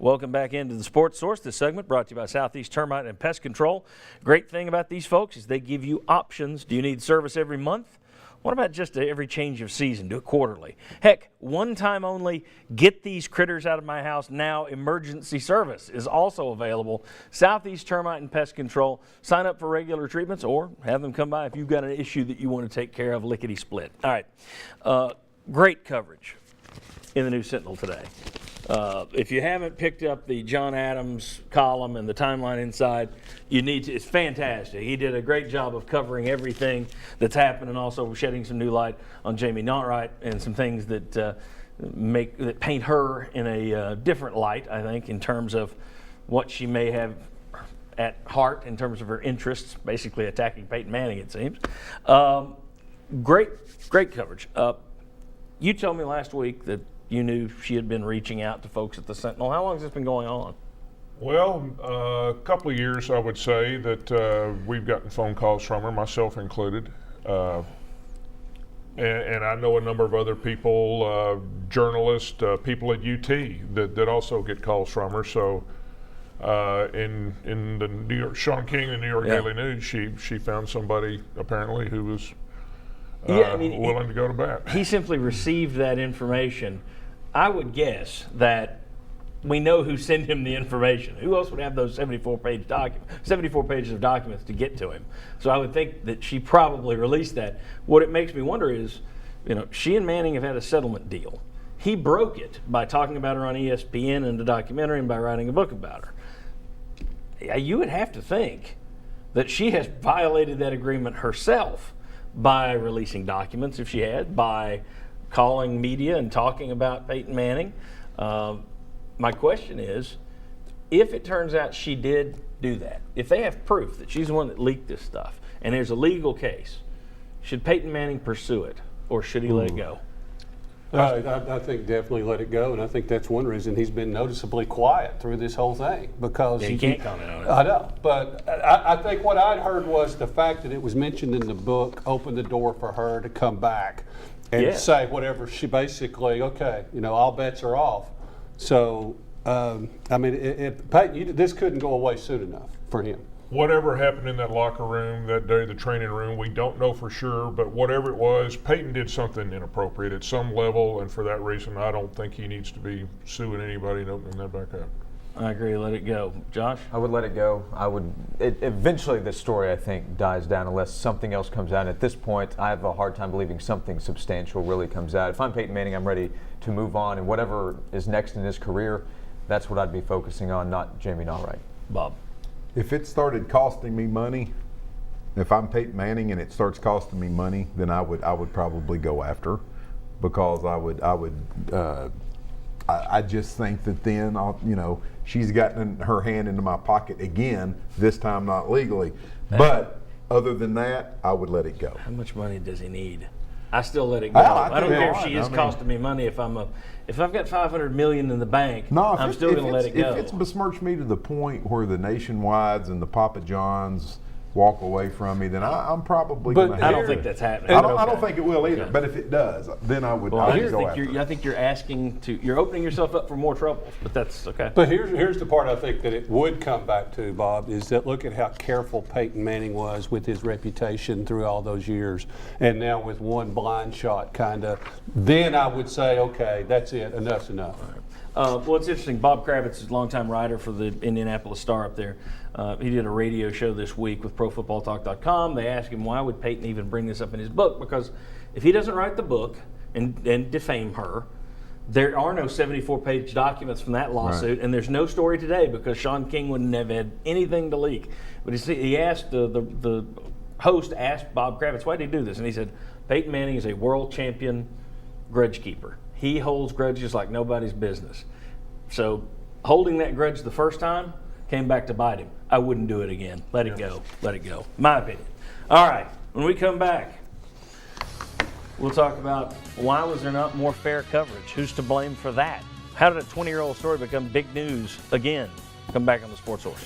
Welcome back into the Sports Source. This segment brought to you by Southeast Termite and Pest Control. Great thing about these folks is they give you options. Do you need service every month? What about just every change of season? Do it quarterly. Heck, one time only, get these critters out of my house now. Emergency service is also available. Southeast Termite and Pest Control. Sign up for regular treatments or have them come by if you've got an issue that you want to take care of lickety-split. All right, great coverage in the News Sentinel today. If you haven't picked up the John Adams column and the timeline inside, you need to. It's fantastic. He did a great job of covering everything that's happened and also shedding some new light on Jamie Naughtright and some things that paint her in a different light, I think, in terms of what she may have at heart in terms of her interests, basically attacking Peyton Manning, it seems. Great coverage. You told me last week that you knew she had been reaching out to folks at the Sentinel. How long has this been going on? Well, a couple of years, I would say, that we've gotten phone calls from her, myself included. And I know a number of other people, journalists, people at UT that also get calls from her. So in the New York, Sean King, the New York Daily News, she found somebody apparently who was willing to go to bat. He simply received that information. I would guess that we know who sent him the information. Who else would have those 74 pages of documents to get to him? So I would think that she probably released that. What it makes me wonder is, she and Manning have had a settlement deal. He broke it by talking about her on ESPN and the documentary and by writing a book about her. You would have to think that she has violated that agreement herself by releasing documents, if she had, by calling media and talking about Peyton Manning. My question is, if it turns out she did do that, if they have proof that she's the one that leaked this stuff, and there's a legal case, should Peyton Manning pursue it, or should he let it go? I think definitely let it go, and I think that's one reason he's been noticeably quiet through this whole thing, because he can't comment on it. I know, but I think what I'd heard was the fact that it was mentioned in the book opened the door for her to come back and say whatever she basically, all bets are off. So, Peyton, this couldn't go away soon enough for him. Whatever happened in that locker room that day, the training room, we don't know for sure, but whatever it was, Peyton did something inappropriate at some level, and for that reason, I don't think he needs to be suing anybody and opening that back up. I agree. Let it go. Josh? I would let it go. Eventually this story, I think, dies down unless something else comes out. At this point, I have a hard time believing something substantial really comes out. If I'm Peyton Manning, I'm ready to move on, and whatever is next in his career, that's what I'd be focusing on, not Jamie Naughtright. Bob? If it started costing me money, if I'm Peyton Manning and it starts costing me money, then I would probably go after, because I just think that then she's gotten her hand into my pocket again, this time not legally. But other than that, I would let it go. How much money does he need? I still let it go. I don't care if she is costing me money. If I've got $500 million in the bank, I'm still going to let it go. If it's besmirched me to the point where the Nationwides and the Papa Johns walk away from me, then I'm probably going to. I don't think that's happening. I don't think it will either. But if it does, then I would. I think you're opening yourself up for more troubles. But that's okay. But here's the part I think that it would come back to, Bob, is that look at how careful Peyton Manning was with his reputation through all those years, and now with one blind shot, kind of. Then I would say, okay, that's it. Enough's enough. Well, it's interesting. Bob Kravitz is a longtime writer for the Indianapolis Star up there. He did a radio show this week with ProFootballTalk.com. They asked him, why would Peyton even bring this up in his book? Because if he doesn't write the book and defame her, there are no 74-page documents from that lawsuit, and there's no story today because Sean King wouldn't have had anything to leak. But he asked, the host asked Bob Kravitz, why did he do this? And he said, Peyton Manning is a world champion grudge keeper. He holds grudges like nobody's business. So holding that grudge the first time came back to bite him. I wouldn't do it again. Let it go. Let it go. My opinion. All right. When we come back, we'll talk about why was there not more fair coverage? Who's to blame for that? How did a 20-year-old story become big news again? Come back on the Sports Source.